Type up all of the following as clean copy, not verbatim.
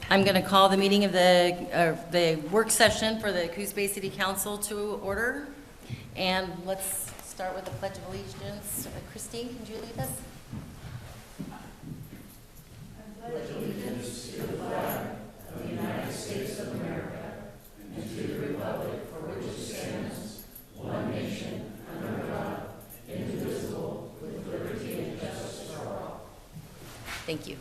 I'm going to call the meeting of the work session for the Coos Bay City Council to order. And let's start with the Pledge of Allegiance. Christine, can you lead us? I pledge allegiance to the flag of the United States of America and to the republic for which it stands, one nation, under God, indivisible, with liberty and justice for all. Thank you.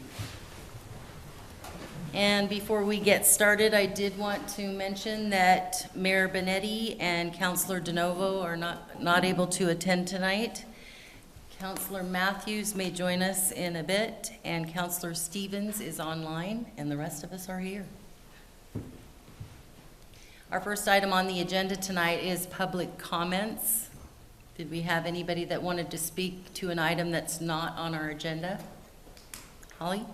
And before we get started, I did want to mention that Mayor Benetti and Councilor DeNovo are not able to attend tonight. Councilor Matthews may join us in a bit, and Councilor Stevens is online, and the rest of us are here. Our first item on the agenda tonight is public comments. Did we have anybody that wanted to speak to an item that's not on our agenda? Holly?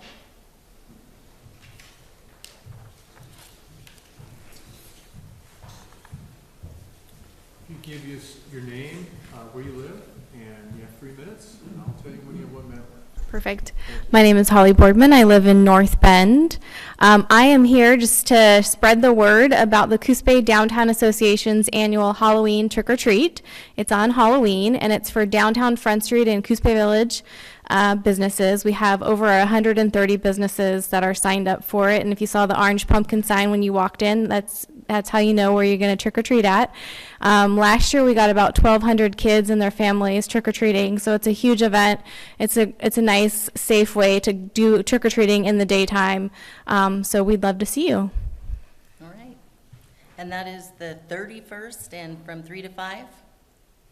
Give you your name, where you live, and you have 3 minutes, and I'll tell you when you have 1 minute left. Perfect. My name is Holly Boardman. I live in North Bend. I am here just to spread the word about the Coos Bay Downtown Association's annual Halloween trick-or-treat. It's on Halloween, and it's for downtown Front Street and Coos Bay Village businesses. We have over 130 businesses that are signed up for it, and if you saw the orange pumpkin sign when you walked in, that's how you know where you're going to trick-or-treat at. Last year we got about 1,200 kids and their families trick-or-treating, so it's a huge event. It's a nice, safe way to do trick-or-treating in the daytime, so we'd love to see you. All right. And that is the 31st and from 3 to 5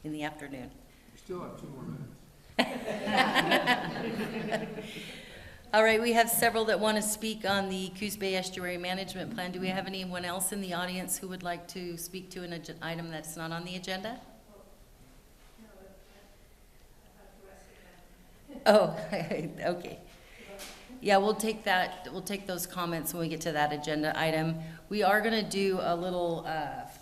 in the afternoon. You still have 2 more minutes. All right, we have several that want to speak on the Coos Bay Estuary Management Plan. Do we have anyone else in the audience who would like to speak to an item that's not on the agenda? Oh, okay. Yeah, we'll take those comments when we get to that agenda item. We are going to do a little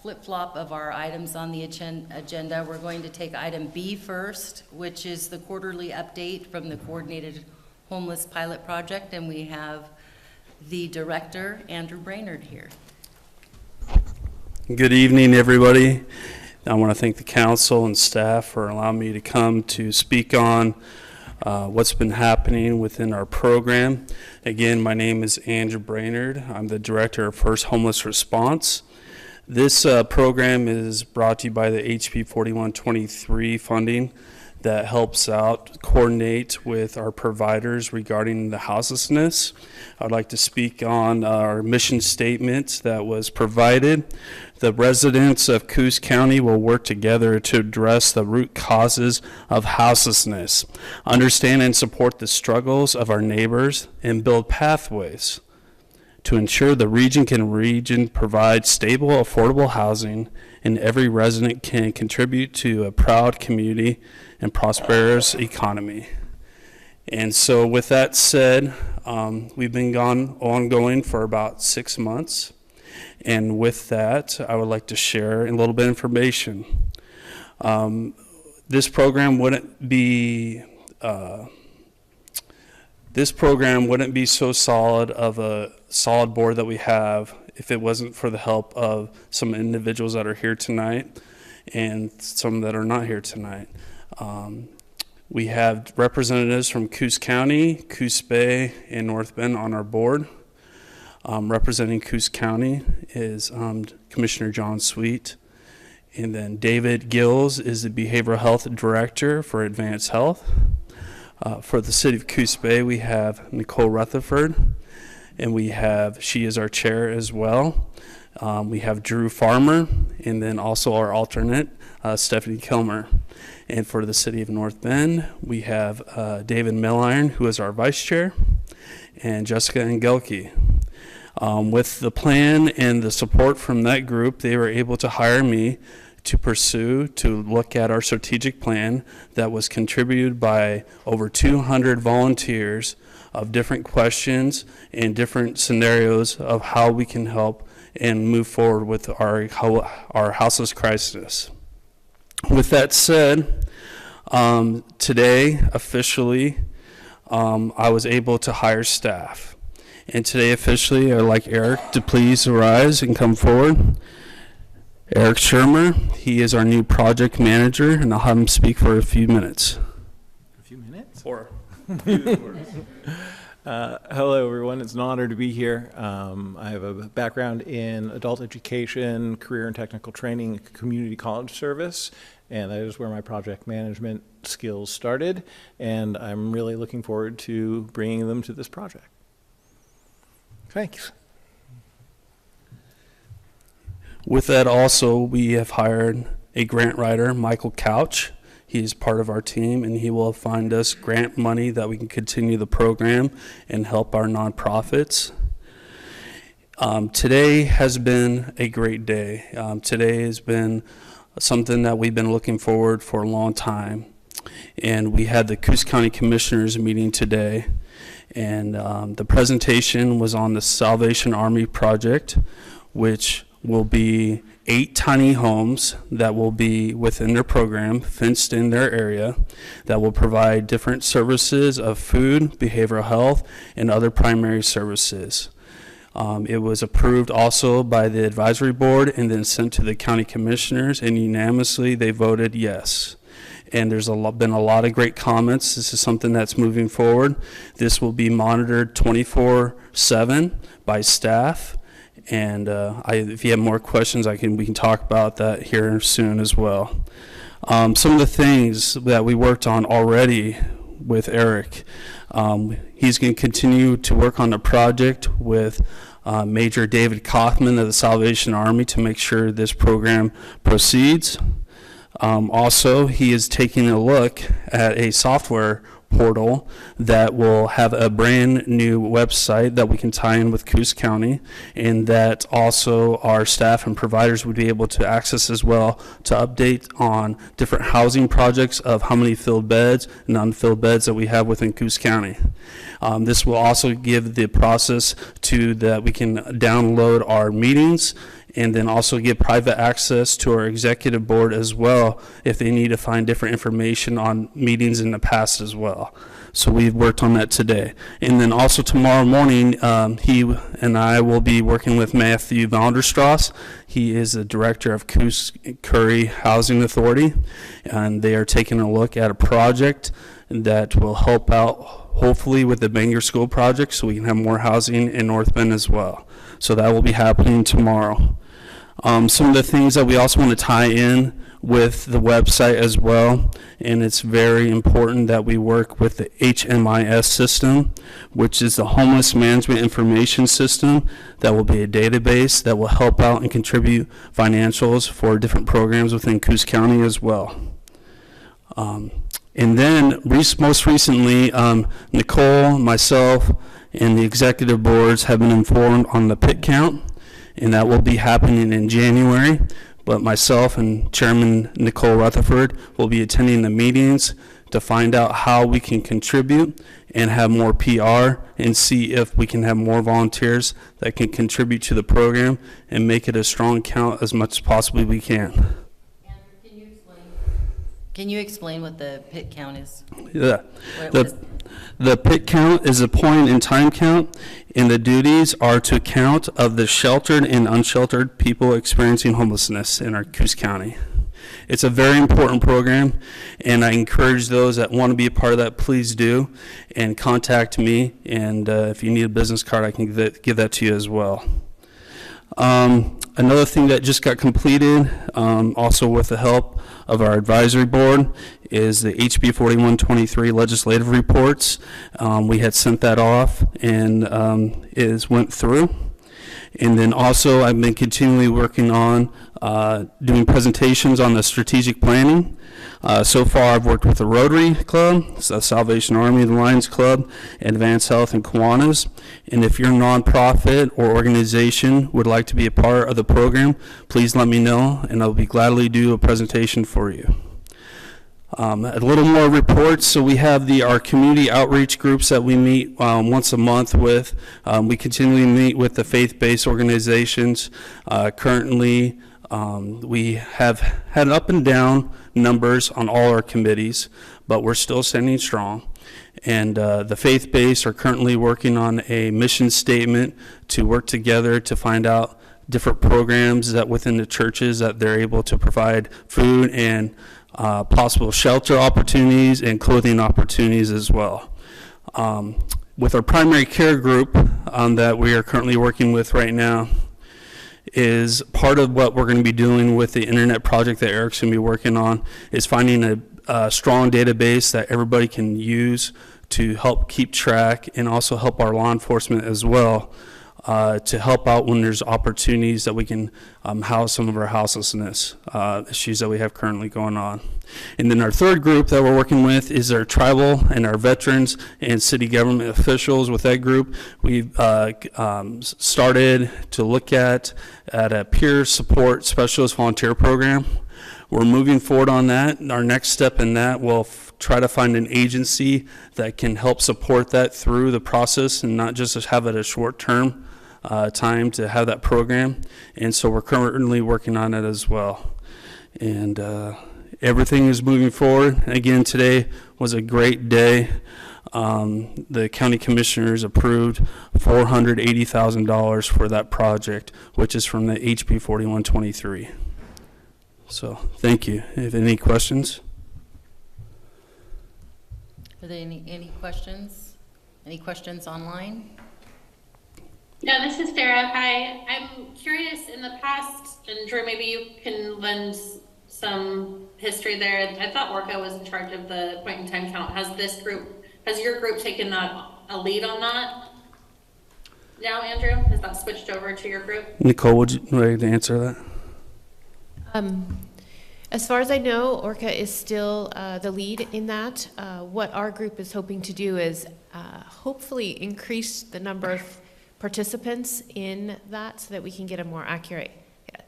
flip-flop of our items on the agenda. We're going to take item B first, which is the quarterly update from the Coordinated Homeless Pilot Project, and we have the director, Andrew Brainerd, here. Good evening, everybody. I want to thank the council and staff for allowing me to come to speak on what's been happening within our program. Again, my name is Andrew Brainerd. I'm the director of First Homeless Response. This program is brought to you by the HB 4123 funding that helps out coordinate with our providers regarding the houselessness. I'd like to speak on our mission statement that was provided. The residents of Coos County will work together to address the root causes of houselessness, understand and support the struggles of our neighbors, and build pathways to ensure the region can provide stable, affordable housing, and every resident can contribute to a proud community and prosperous economy. And so with that said, we've been ongoing for about 6 months. And with that, I would like to share a little bit of information. This program wouldn't be so solid of a solid board that we have if it wasn't for the help of some individuals that are here tonight and some that are not here tonight. We have representatives from Coos County, Coos Bay, and North Bend on our board. Representing Coos County is Commissioner John Sweet, and then David Gills is the Behavioral Health Director for Advanced Health. For the City of Coos Bay, we have Nicole Rutherford, and she is our chair as well. We have Drew Farmer, and then also our alternate, Stephanie Kilmer. And for the City of North Bend, we have David Milliron, who is our vice chair, and Jessica Engelke. With the plan and the support from that group, they were able to hire me to look at our strategic plan that was contributed by over 200 volunteers of different questions and different scenarios of how we can help and move forward with our houseless crisis. With that said, today officially I was able to hire staff. And today officially I'd like Eric to please rise and come forward. Eric Shermer, he is our new project manager, and I'll have him speak for a few minutes. A few minutes? Or Hello, everyone. It's an honor to be here. I have a background in adult education, career and technical training, community college service, and that is where my project management skills started, and I'm really looking forward to bringing them to this project. Thanks. with that also, we have hired a grant writer, Michael Couch. He is part of our team, and he will find us grant money that we can continue the program and help our nonprofits. Today has been a great day. Today has been something that we've been looking forward for a long time. And we had the Coos County Commissioners meeting today, and the presentation was on the Salvation Army project, which will be 8 tiny homes that will be within their program, fenced in their area, that will provide different services of food, behavioral health, and other primary services. It was approved also by the advisory board and then sent to the county commissioners, and unanimously they voted yes. And there's been a lot of great comments. This is something that's moving forward. This will be monitored 24/7 by staff. And if you have more questions, we can talk about that here soon as well. Some of the things that we worked on already with Eric, he's going to continue to work on the project with Major David Kaufman of the Salvation Army to make sure this program proceeds. Also, he is taking a look at a software portal that will have a brand new website that we can tie in with Coos County, and that also our staff and providers would be able to access as well to update on different housing projects of how many filled beds and unfilled beds that we have within Coos County. This will also give the process to that we can download our meetings and then also give private access to our executive board as well if they need to find different information on meetings in the past as well. So we've worked on that today. And then also tomorrow morning, he and I will be working with Matthew Vanderstrass. He is the director of Coos Curry Housing Authority, and they are taking a look at a project that will help out hopefully with the Bangor School project so we can have more housing in North Bend as well. So that will be happening tomorrow. Some of the things that we also want to tie in with the website as well, and it's very important that we work with the HMIS system, which is the Homeless Management Information System. That will be a database that will help out and contribute financials for different programs within Coos County as well. And then most recently, Nicole, myself, and the executive boards have been informed on the pit count, and that will be happening in January. But myself and Chairman Nicole Rutherford will be attending the meetings to find out how we can contribute and have more PR and see if we can have more volunteers that can contribute to the program and make it a strong count as much as possibly we can. Can you explain what the pit count is? Yeah. The pit count is a point in time count, and the duties are to count of the sheltered and unsheltered people experiencing homelessness in our Coos County. It's a very important program, and I encourage those that want to be a part of that, please do, and contact me, and if you need a business card, I can give that to you as well. Another thing that just got completed, also with the help of our advisory board, is the HB 4123 legislative reports. We had sent that off, and it went through. And then also I've been continually working on doing presentations on the strategic planning. So far I've worked with the Rotary Club, the Salvation Army, the Lions Club, Advanced Health, and Kiwanis. And if your nonprofit or organization would like to be a part of the program, please let me know, and I'll be gladly do a presentation for you. A little more reports. So we have our community outreach groups that we meet once a month with. We continually meet with the faith-based organizations. Currently, We have had up and down numbers on all our committees, but we're still standing strong. And the faith base are currently working on a mission statement to work together to find out different programs that within the churches that they're able to provide food and possible shelter opportunities and clothing opportunities as well. With our primary care group that we are currently working with right now, is part of what we're going to be doing with the internet project that Eric's going to be working on is finding a strong database that everybody can use to help keep track and also help our law enforcement as well to help out when there's opportunities that we can house some of our houselessness issues that we have currently going on. And then our third group that we're working with is our tribal and our veterans and city government officials. With that group, we've started to look at a peer support specialist volunteer program. We're moving forward on that. Our next step in that will try to find an agency that can help support that through the process and not just have it a short-term time to have that program. And so we're currently working on it as well. And everything is moving forward. Again, today was a great day. The county commissioners approved $480,000 for that project, which is from the HB 4123. So thank you. If any questions? Are there any questions? Any questions online? Yeah, this is Sarah. Hi. I'm curious, in the past, and Drew, maybe you can lend some history there. I thought Orca was in charge of the point in time count. Has your group taken a lead on that now, Andrew? Has that switched over to your group? Nicole, would you ready to answer that? As far as I know, Orca is still the lead in that. What our group is hoping to do is hopefully increase the number of participants in that so that we can get a more accurate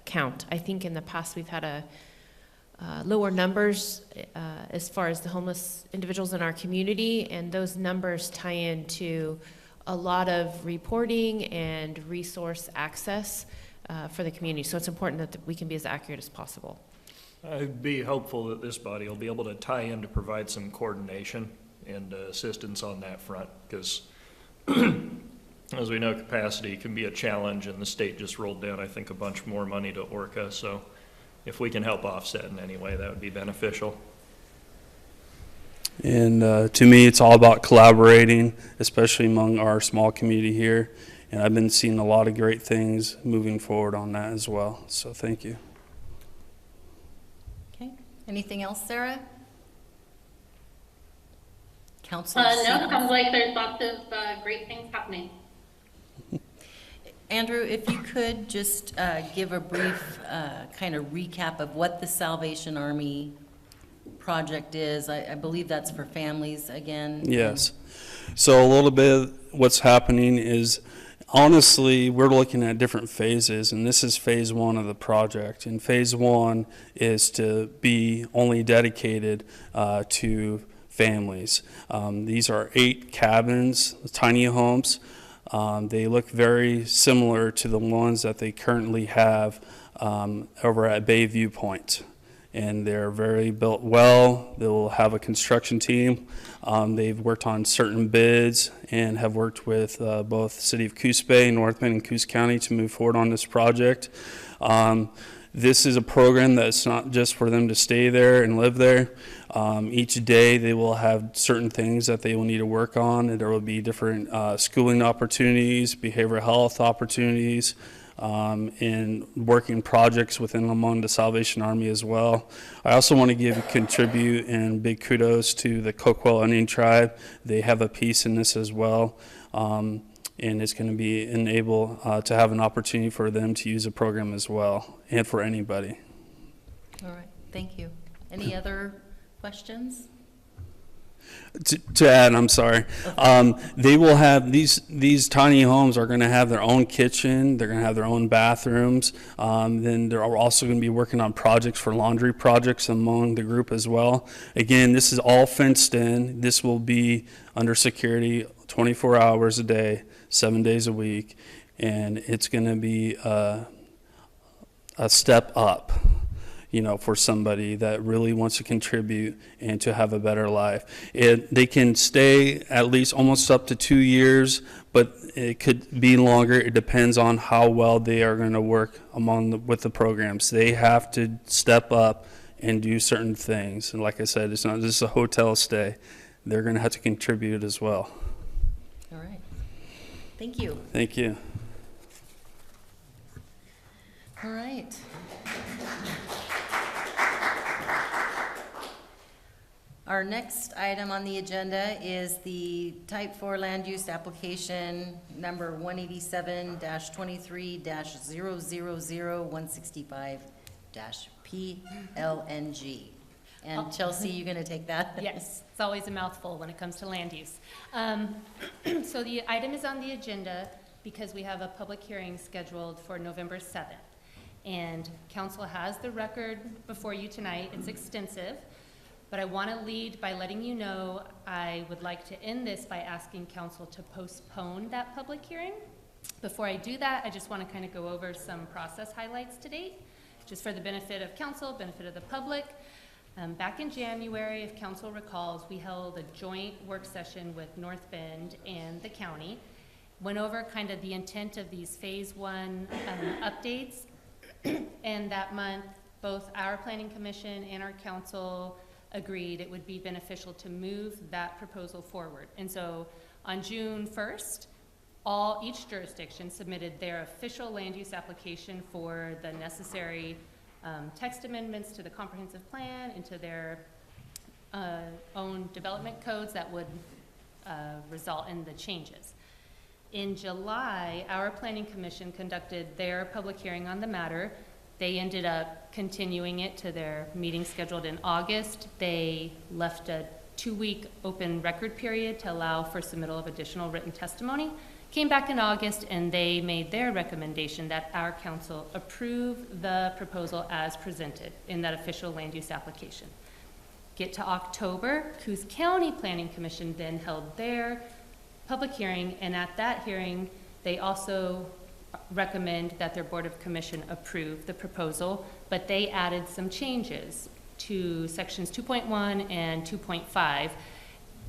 count. I think in the past we've had lower numbers as far as the homeless individuals in our community, and those numbers tie into a lot of reporting and resource access for the community. So it's important that we can be as accurate as possible. I'd be hopeful that this body will be able to tie in to provide some coordination and assistance on that front, because as we know, capacity can be a challenge, and the state just rolled down, I think, a bunch more money to Orca. So if we can help offset in any way, that would be beneficial. And to me, it's all about collaborating, especially among our small community here. And I've been seeing a lot of great things moving forward on that as well. So thank you. Okay. Anything else, Sarah? Council? No, it sounds like there's lots of great things happening. Andrew, if you could just give a brief kind of recap of what the Salvation Army project is. I believe that's for families again. Yes. So a little bit of what's happening is, honestly, we're looking at different phases, and this is phase one of the project. And phase one is to be only dedicated to families. These are 8 cabins, tiny homes. They look very similar to the ones that they currently have over at Bayview Point. And they're very built well. They'll have a construction team. They've worked on certain bids and have worked with both the City of Coos Bay, North Bend, and Coos County to move forward on this project. This is a program that's not just for them to stay there and live there. Each day they will have certain things that they will need to work on, and there will be different schooling opportunities, behavioral health opportunities, and working projects within among the Salvation Army as well. I also want to contribute and big kudos to the Coquel Indian Tribe. They have a piece in this as well. And it's going to enable to have an opportunity for them to use the program as well, and for anybody. All right, thank you. Any other questions? To add, I'm sorry, they will have these tiny homes are going to have their own kitchen. They're going to have their own bathrooms. Then they're also going to be working on projects for laundry projects among the group as well. Again, this is all fenced in. This will be under security 24 hours a day, 7 days a week, and it's going to be a a step up, you know, for somebody that really wants to contribute and to have a better life. They can stay at least almost up to 2 years, but it could be longer. It depends on how well they are going to work with the programs. They have to step up and do certain things. And like I said, it's not just a hotel stay. They're going to have to contribute as well. All right. Thank you. Thank you. All right. Our next item on the agenda is the Type 4 Land Use Application number 187-23-000-165-PLNG. And Chelsea, you gonna take that? Yes, it's always a mouthful when it comes to land use. So the item is on the agenda because we have a public hearing scheduled for November 7th. And council has the record before you tonight. It's extensive. But I want to lead by letting you know I would like to end this by asking council to postpone that public hearing. Before I do that, I just want to kind of go over some process highlights to date, just for the benefit of council, benefit of the public. Back in January, if council recalls, we held a joint work session with North Bend and the county, went over kind of the intent of these phase 1 updates, and that month, both our planning commission and our council agreed it would be beneficial to move that proposal forward. And so on June 1st, each jurisdiction submitted their official land use application for the necessary text amendments to the comprehensive plan and to their own development codes that would result in the changes. In July, our planning commission conducted their public hearing on the matter. They ended up continuing it to their meeting scheduled in August. They left a 2-week open record period to allow for submittal of additional written testimony. Came back in August and they made their recommendation that our council approve the proposal as presented in that official land use application. Get to October, Coos County Planning Commission then held their public hearing, and at that hearing, they also recommend that their Board of Commission approve the proposal, but they added some changes to sections 2.1 and 2.5,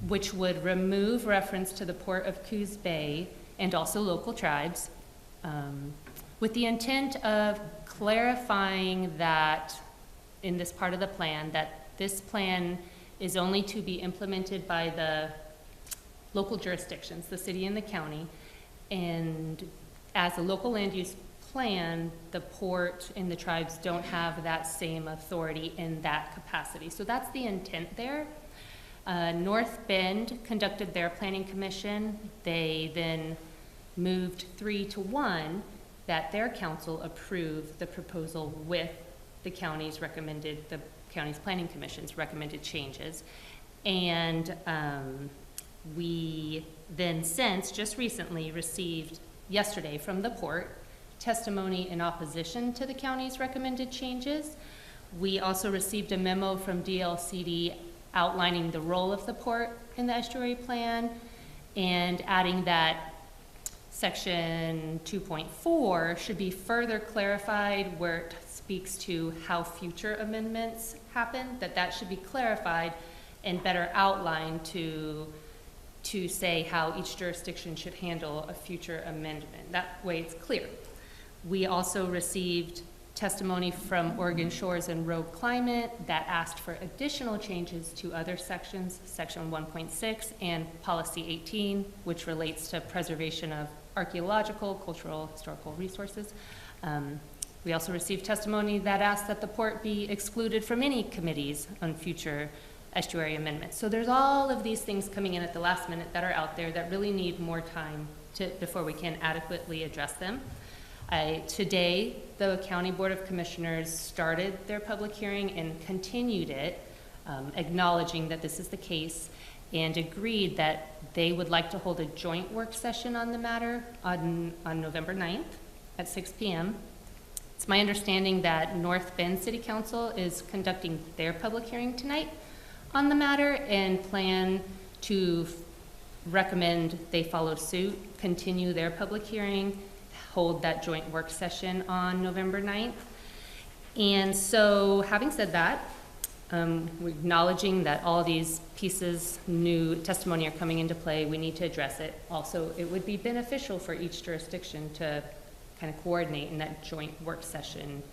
which would remove reference to the Port of Coos Bay and also local tribes, with the intent of clarifying that in this part of the plan, that this plan is only to be implemented by the local jurisdictions, the city and the county, and as a local land use plan, the port and the tribes don't have that same authority in that capacity. So that's the intent there. North Bend conducted their planning commission. They then moved 3-1 that their council approved the proposal with the county's planning commission's recommended changes. And we then since just recently received yesterday from the port testimony in opposition to the county's recommended changes. We also received a memo from DLCD outlining the role of the port in the estuary plan and adding that section 2.4 should be further clarified where it speaks to how future amendments happen, that should be clarified and better outlined to say how each jurisdiction should handle a future amendment. That way it's clear. We also received testimony from Oregon Shores and Rogue Climate that asked for additional changes to other sections, section 1.6 and policy 18, which relates to preservation of archaeological, cultural, historical resources. We also received testimony that asked that the port be excluded from any committees on future estuary amendments. So there's all of these things coming in at the last minute that are out there that really need more time before we can adequately address them. Today, the County Board of Commissioners started their public hearing and continued it, acknowledging that this is the case, and agreed that they would like to hold a joint work session on the matter on November 9th at 6 p.m. It's my understanding that North Bend City Council is conducting their public hearing tonight on the matter and plan to recommend they follow suit, continue their public hearing, hold that joint work session on November 9th. And so, having said that, we're acknowledging that all these pieces, new testimony are coming into play, we need to address it. Also, it would be beneficial for each jurisdiction to kind of coordinate in that joint work session,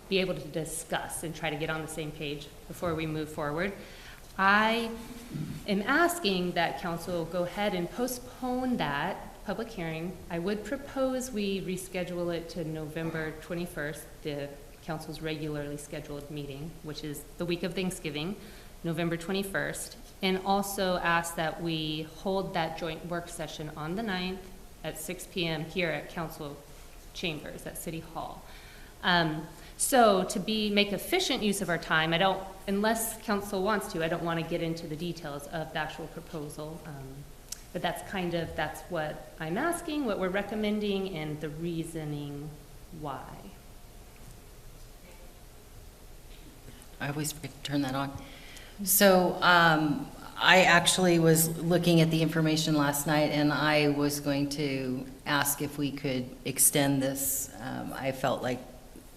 be able to discuss and try to get on the same page before we move forward. I am asking that council go ahead and postpone that public hearing. I would propose we reschedule it to November 21st, the council's regularly scheduled meeting, which is the week of Thanksgiving, November 21st, and also ask that we hold that joint work session on the 9th at 6 p.m. here at council chambers at City Hall. So to make efficient use of our time, unless council wants to, I don't want to get into the details of the actual proposal. But that's what I'm asking, what we're recommending, and the reasoning why. I always forget to turn that on. So I actually was looking at the information last night, and I was going to ask if we could extend this. I felt like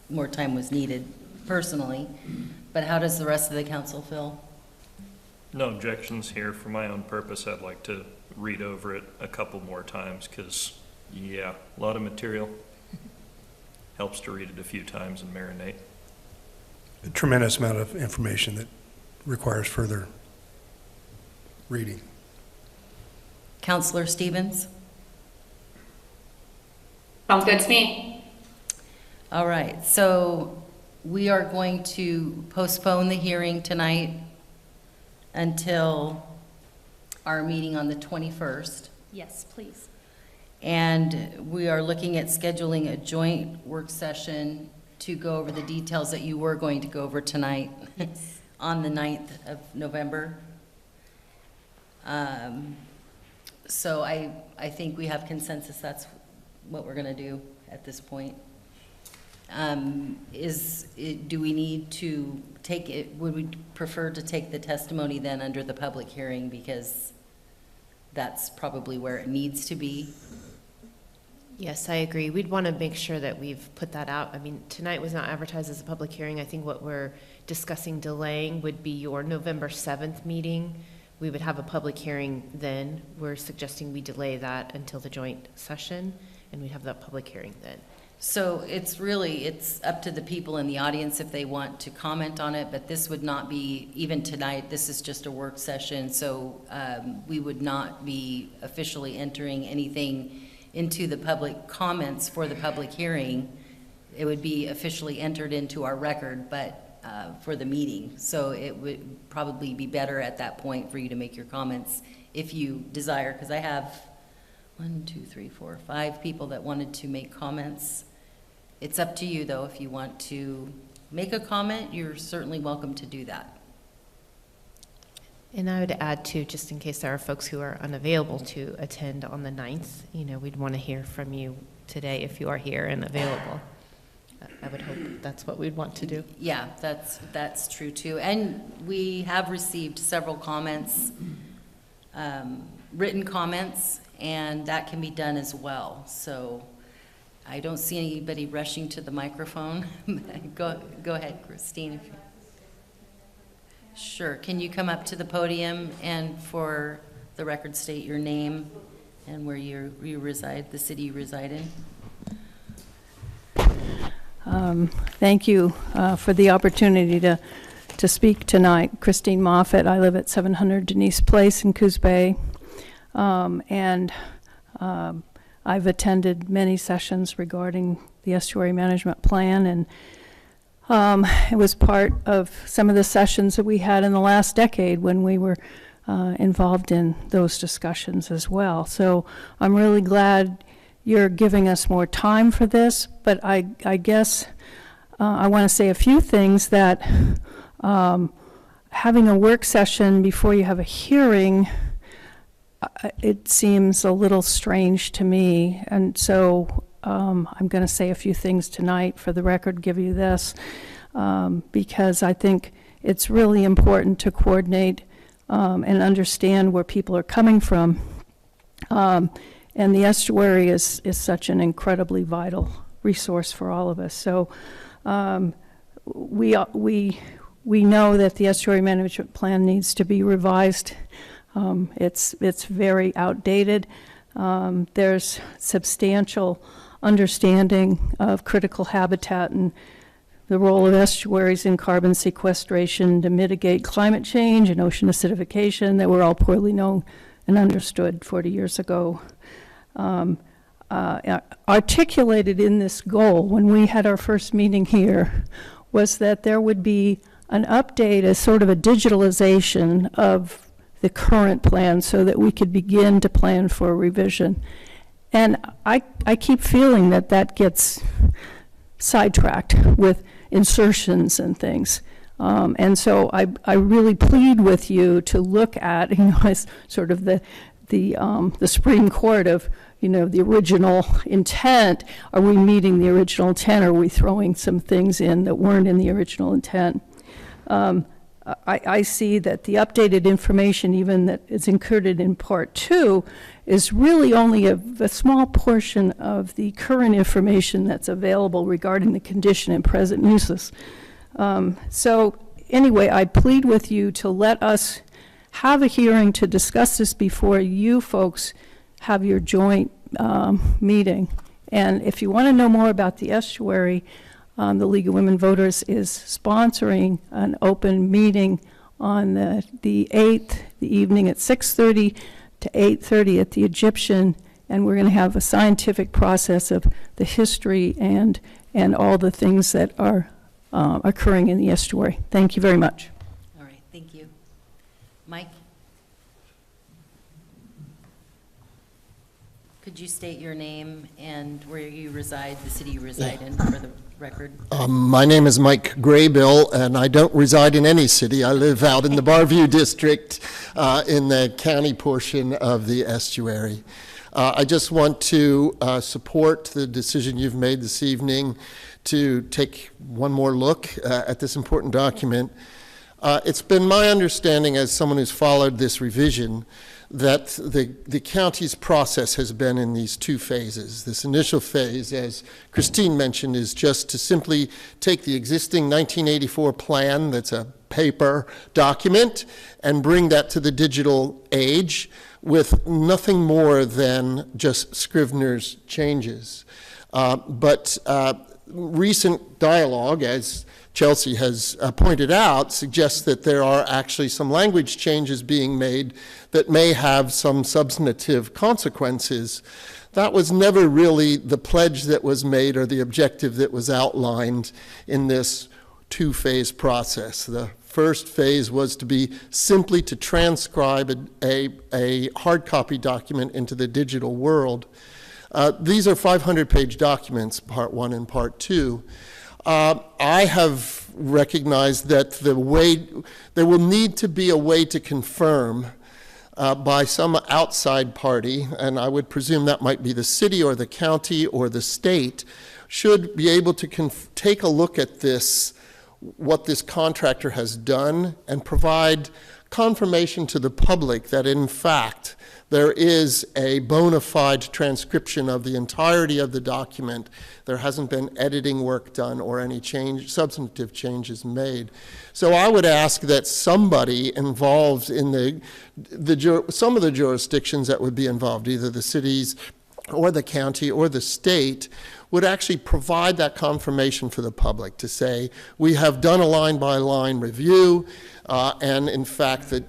more time was needed personally, but how does the rest of the council feel? No objections here. For my own purpose, I'd like to read over it a couple more times because, yeah, a lot of material. Helps to read it a few times and marinate. A tremendous amount of information that requires further reading. Councilor Stevens? Sounds good to me. All right, so we are going to postpone the hearing tonight until our meeting on the 21st. Yes, please. And we are looking at scheduling a joint work session to go over the details that you were going to go over tonight on the 9th of November. So I think we have consensus that's what we're going to do at this point. Do we need to take it, would we prefer to take the testimony then under the public hearing because that's probably where it needs to be? Yes, I agree. We'd want to make sure that we've put that out. I mean, tonight was not advertised as a public hearing. I think what we're discussing delaying would be your November 7th meeting. We would have a public hearing then. We're suggesting we delay that until the joint session, and we'd have that public hearing then. So it's up to the people in the audience if they want to comment on it, but this would not be, even tonight, this is just a work session, so we would not be officially entering anything into the public comments for the public hearing. It would be officially entered into our record, but for the meeting. So it would probably be better at that point for you to make your comments if you desire, because I have 5 people that wanted to make comments. It's up to you, though. If you want to make a comment, you're certainly welcome to do that. And I would add too, just in case there are folks who are unavailable to attend on the 9th, we'd want to hear from you today if you are here and available. I would hope that's what we'd want to do. Yeah, that's true too. And we have received several comments, written comments, and that can be done as well. So I don't see anybody rushing to the microphone. Go ahead, Christine. Sure. Can you come up to the podium and for the record state your name and where you reside, the city you reside in? Thank you for the opportunity to speak tonight. Christine Moffett. I live at 700 Denise Place in Coos Bay. And I've attended many sessions regarding the estuary management plan, and it was part of some of the sessions that we had in the last decade when we were involved in those discussions as well. So I'm really glad you're giving us more time for this, but I guess I want to say a few things that having a work session before you have a hearing, it seems a little strange to me, and so I'm going to say a few things tonight for the record, give you this, because I think it's really important to coordinate and understand where people are coming from. And the estuary is such an incredibly vital resource for all of us. So We know that the estuary management plan needs to be revised. It's very outdated. There's substantial understanding of critical habitat and the role of estuaries in carbon sequestration to mitigate climate change and ocean acidification that were all poorly known and understood 40 years ago. Articulated in this goal when we had our first meeting here was that there would be an update, as sort of a digitalization of the current plan so that we could begin to plan for a revision. And I keep feeling that that gets sidetracked with insertions and things. And so I really plead with you to look at, as sort of the Supreme Court of, the original intent. Are we meeting the original intent? Or are we throwing some things in that weren't in the original intent? I see that the updated information, even that is included in Part 2, is really only a small portion of the current information that's available regarding the condition and present uses. So anyway, I plead with you to let us have a hearing to discuss this before you folks have your joint meeting. And if you want to know more about the estuary, the League of Women Voters is sponsoring an open meeting on the 8th, the evening at 6:30 to 8:30 at the Egyptian, and we're going to have a scientific process of the history and all the things that are occurring in the estuary. Thank you very much. All right, thank you. Mike? Could you state your name and where you reside, the city you reside in, for the record? My name is Mike Graybill, and I don't reside in any city. I live out in the Barview District in the county portion of the estuary. I just want to support the decision you've made this evening to take one more look at this important document. It's been my understanding, as someone who's followed this revision, that the county's process has been in these two phases. This initial phase, as Christine mentioned, is just to simply take the existing 1984 plan, that's a paper document, and bring that to the digital age with nothing more than just Scrivener's changes. But recent dialogue, as Chelsea has pointed out, suggests that there are actually some language changes being made that may have some substantive consequences. That was never really the pledge that was made or the objective that was outlined in this two-phase process. The first phase was to be simply to transcribe a hard copy document into the digital world. These are 500-page documents, Part 1 and Part 2. I have recognized that there will need to be a way to confirm by some outside party, and I would presume that might be the city or the county or the state, should be able to take a look at this, what this contractor has done, and provide confirmation to the public that in fact there is a bona fide transcription of the entirety of the document. There hasn't been editing work done or any substantive changes made. So I would ask that somebody involved in some of the jurisdictions that would be involved, either the cities or the county or the state, would actually provide that confirmation for the public to say, we have done a line-by-line review, and in fact that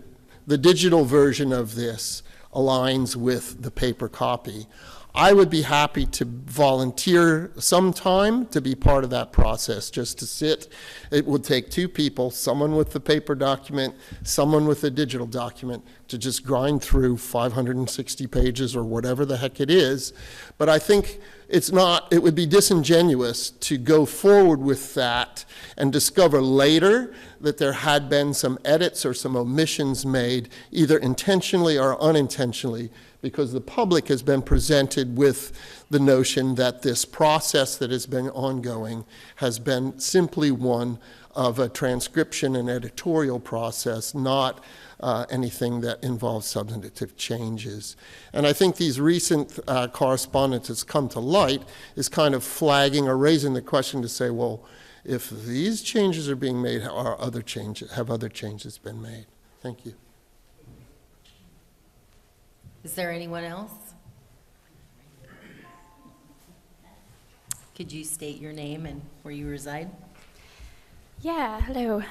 the digital version of this aligns with the paper copy. I would be happy to volunteer some time to be part of that process, just to sit. It would take two people, someone with the paper document, someone with the digital document, to just grind through 560 pages or whatever the heck it is. But I think it would be disingenuous to go forward with that and discover later that there had been some edits or some omissions made, either intentionally or unintentionally, because the public has been presented with the notion that this process that has been ongoing has been simply one of a transcription and editorial process, not anything that involves substantive changes. And I think these recent correspondence that's come to light is kind of flagging or raising the question to say, well, if these changes are being made, are other changes, have other changes been made? Thank you. Is there anyone else? Could you state your name and where you reside? Yeah, hello.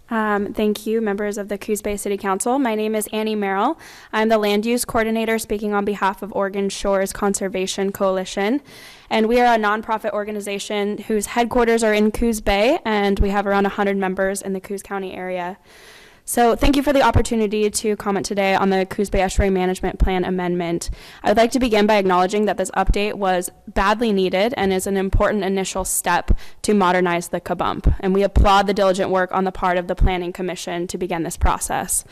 Thank you, members of the Coos Bay City Council. My name is Annie Merrill. I'm the land use coordinator speaking on behalf of Oregon Shores Conservation Coalition. And we are a nonprofit organization whose headquarters are in Coos Bay, and we have around 100 members in the Coos County area. So thank you for the opportunity to comment today on the Coos Bay Estuary Management Plan amendment. I'd like to begin by acknowledging that this update was badly needed and is an important initial step to modernize the Kabump. And we applaud the diligent work on the part of the Planning Commission to begin this process.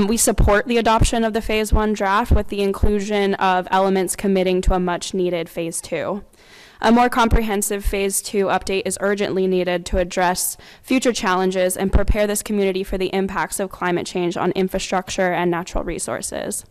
We support the adoption of the Phase 1 draft with the inclusion of elements committing to a much needed Phase 2. A more comprehensive Phase 2 update is urgently needed to address future challenges and prepare this community for the impacts of climate change on infrastructure and natural resources.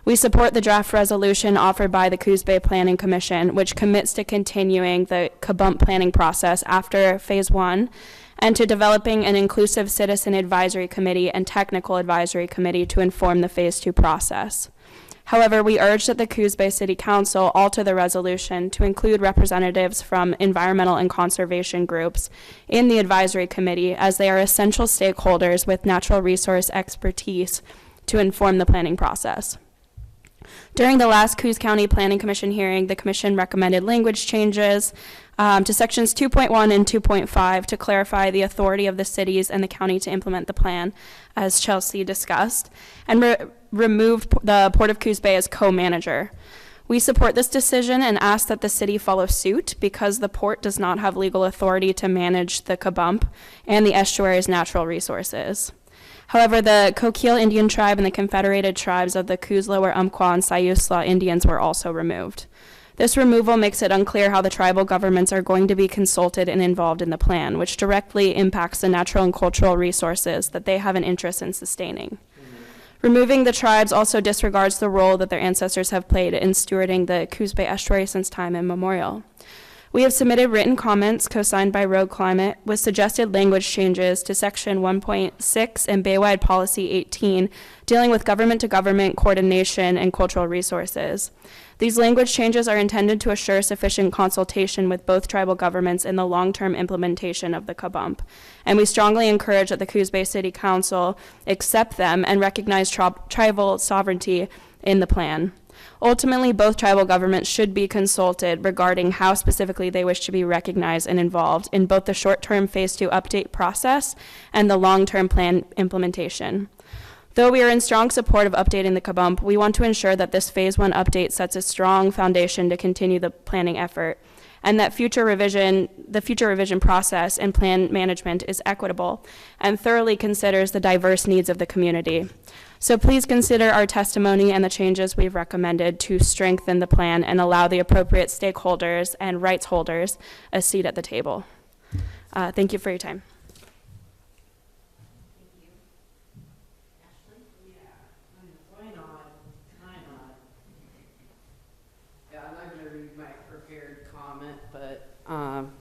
We support the draft resolution offered by the Coos Bay Planning Commission, which commits to continuing the Kabump planning process after Phase 1 and to developing an inclusive citizen advisory committee and technical advisory committee to inform the Phase 2 process. However, we urge that the Coos Bay City Council alter the resolution to include representatives from environmental and conservation groups in the advisory committee, as they are essential stakeholders with natural resource expertise to inform the planning process. During the last Coos County Planning Commission hearing, the Commission recommended language changes to sections 2.1 and 2.5 to clarify the authority of the cities and the county to implement the plan, as Chelsea discussed, and removed the Port of Coos Bay as co-manager. We support this decision and ask that the city follow suit because the port does not have legal authority to manage the Kabump and the estuary's natural resources. However, the Coquille Indian Tribe and the Confederated Tribes of the Coos Lower Umpqua and Siuslaw Indians were also removed. This removal makes it unclear how the tribal governments are going to be consulted and involved in the plan, which directly impacts the natural and cultural resources that they have an interest in sustaining. Removing the tribes also disregards the role that their ancestors have played in stewarding the Coos Bay Estuary since time immemorial. We have submitted written comments co-signed by Road Climate with suggested language changes to Section 1.6 and Baywide Policy 18, dealing with government-to-government coordination and cultural resources. These language changes are intended to assure sufficient consultation with both tribal governments in the long-term implementation of the Kabump. And we strongly encourage that the Coos Bay City Council accept them and recognize tribal sovereignty in the plan. Ultimately, both tribal governments should be consulted regarding how specifically they wish to be recognized and involved in both the short-term Phase 2 update process and the long-term plan implementation. Though we are in strong support of updating the Kabump, we want to ensure that this Phase 1 update sets a strong foundation to continue the planning effort, and that the future revision process and plan management is equitable and thoroughly considers the diverse needs of the community. So please consider our testimony and the changes we've recommended to strengthen the plan and allow the appropriate stakeholders and rights holders a seat at the table. Thank you for your time.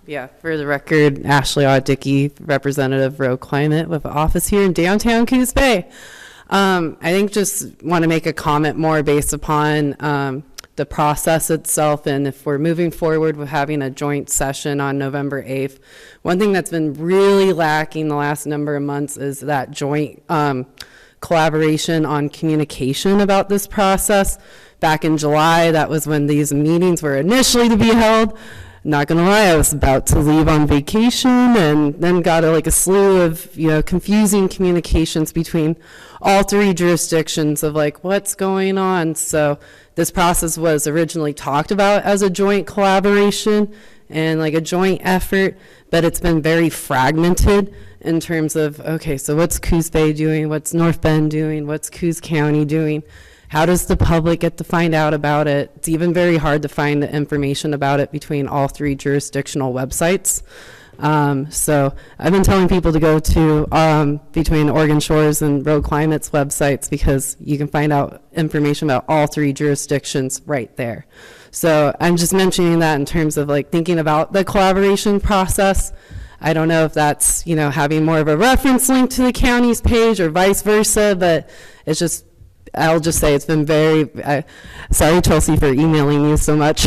Yeah, for the record, Ashley Dickey, representative Road Climate with an office here in downtown Coos Bay. I think just want to make a comment more based upon the process itself, and if we're moving forward with having a joint session on November 8th. One thing that's been really lacking the last number of months is that joint collaboration on communication about this process. Back in July, that was when these meetings were initially to be held. Not gonna lie, I was about to leave on vacation and then got a slew of confusing communications between all three jurisdictions of what's going on. So this process was originally talked about as a joint collaboration and a joint effort, but it's been very fragmented in terms of, okay, so what's Coos Bay doing? What's North Bend doing? What's Coos County doing? How does the public get to find out about it? It's even very hard to find the information about it between all three jurisdictional websites. So I've been telling people to go to between Oregon Shores and Road Climate's websites because you can find out information about all three jurisdictions right there. So I'm just mentioning that in terms of thinking about the collaboration process. I don't know if that's, you know, having more of a reference link to the county's page or vice versa, but it's just, I'll just say it's been very, sorry Chelsea for emailing you so much,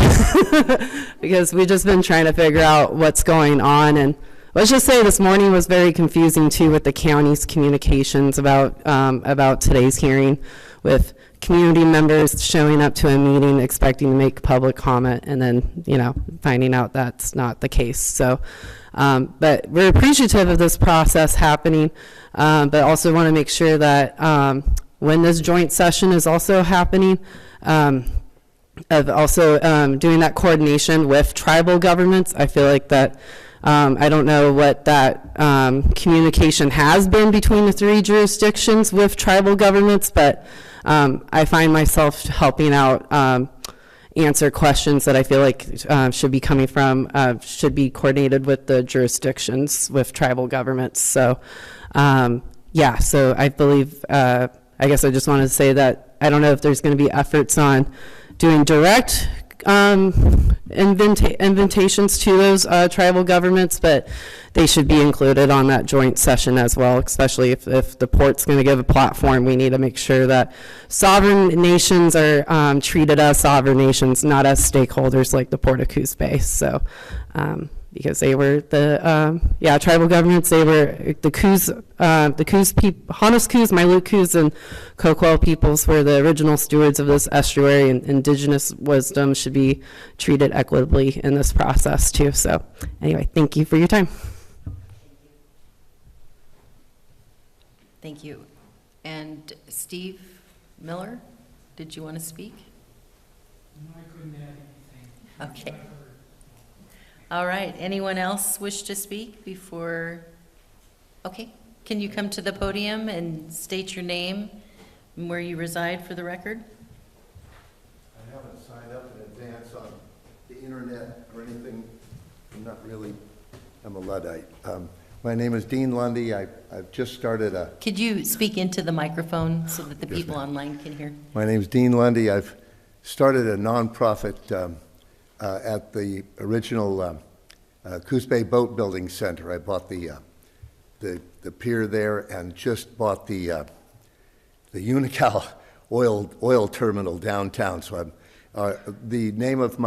because we've just been trying to figure out what's going on. And let's just say this morning was very confusing too with the county's communications about today's hearing, with community members showing up to a meeting expecting to make public comment and then, you know, finding out that's not the case. So, but we're appreciative of this process happening, but also want to make sure that when this joint session is also happening, of also doing that coordination with tribal governments. I feel like that, I don't know what that communication has been between the 3 jurisdictions with tribal governments, but I find myself helping out answer questions that I feel like should be coming from, should be coordinated with the jurisdictions with tribal governments. So yeah, so I believe, I guess I just wanted to say that I don't know if there's going to be efforts on doing direct invitations to those tribal governments, but they should be included on that joint session as well, especially if the port's going to give a platform. We need to make sure that sovereign nations are treated as sovereign nations, not as stakeholders like the Port of Coos Bay. So, because they were the, tribal governments, they were the Coos people, Hannes Coos, Mylute Coos, and Coquel peoples were the original stewards of this estuary, and indigenous wisdom should be treated equitably in this process too. So anyway, thank you for your time. Thank you. And Steve Miller, did you want to speak? No, I couldn't add anything. Okay. All right, anyone else wish to speak before? Okay, can you come to the podium and state your name and where you reside for the record? I haven't signed up in advance on the internet or anything. I'm not really, I'm a Luddite. My name is Dean Lundy. I've just started a... Could you speak into the microphone so that the Yes, people ma'am. online can hear? My name is Dean Lundy. I've started a nonprofit at the original Coos Bay Boat Building Center. I bought the pier there and just bought the Unocal oil terminal downtown. So the name of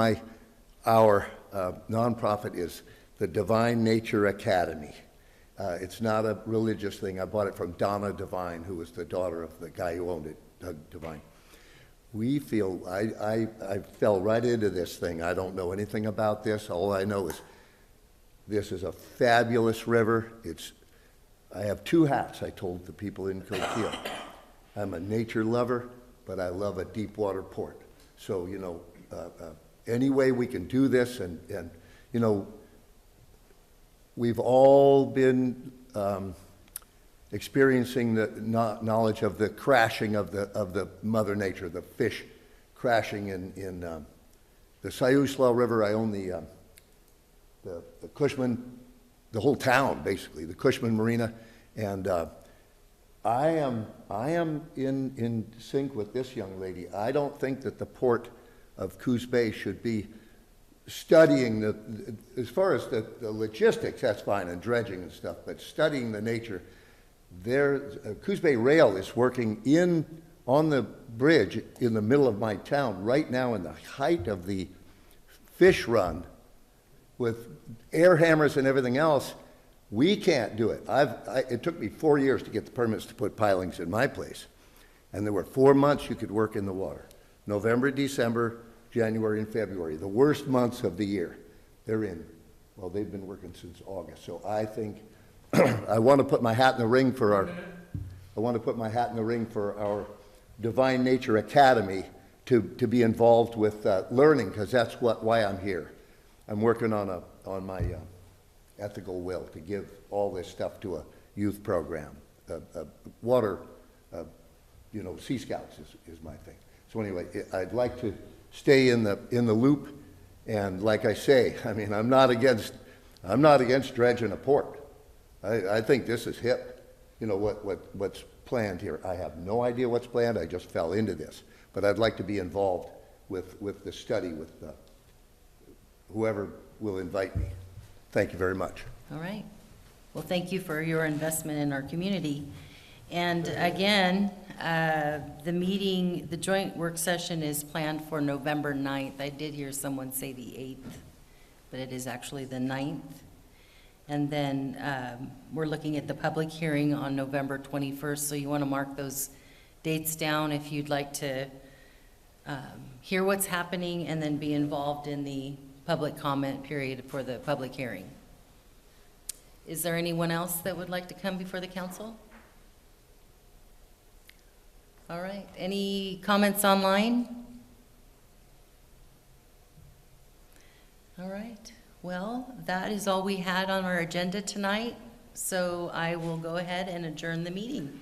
our nonprofit is the Divine Nature Academy. It's not a religious thing. I bought it from Donna Divine, who was the daughter of the guy who owned it, Doug Divine. We feel, I fell right into this thing. I don't know anything about this. All I know is this is a fabulous river. I have 2 hats, I told the people in Coquille. I'm a nature lover, but I love a deep water port. So, you know, any way we can do this, and you know, we've all been experiencing the knowledge of the crashing of the Mother Nature, the fish crashing in the Siuslaw River. I own the Cushman, the whole town basically, the Cushman Marina, and I am in sync with this young lady. I don't think that the port of Coos Bay should be studying as far as the logistics, that's fine, and dredging and stuff, but studying the nature. Coos Bay Rail is working on the bridge in the middle of my town right now in the height of the fish run with air hammers and everything else. We can't do it. It took me 4 years to get the permits to put pilings in my place, and there were 4 months you could work in the water. November, December, January, and February, the worst months of the year. They've been working since August. So I think I want to put my hat in the ring for our Divine Nature Academy to be involved with learning, because that's why I'm here. I'm working on my ethical will to give all this stuff to a youth program. Water, Sea Scouts is my thing. So anyway, I'd like to stay in the loop, and like I say, I mean, I'm not against dredging a port. I think this is hip. You know what's planned here. I have no idea what's planned. I just fell into this, but I'd like to be involved with the study with whoever will invite me. Thank you very much. All right, Well, thank you for your investment in our community. And again, the meeting, the joint work session is planned for November 9th. I did hear someone say the 8th, but it is actually the 9th. And then we're looking at the public hearing on November 21st, so you want to mark those dates down if you'd like to hear what's happening and then be involved in the public comment period for the public hearing. Is there anyone else that would like to come before the council? All right, any comments online? All right, well, that is all we had on our agenda tonight, so I will go ahead and adjourn the meeting.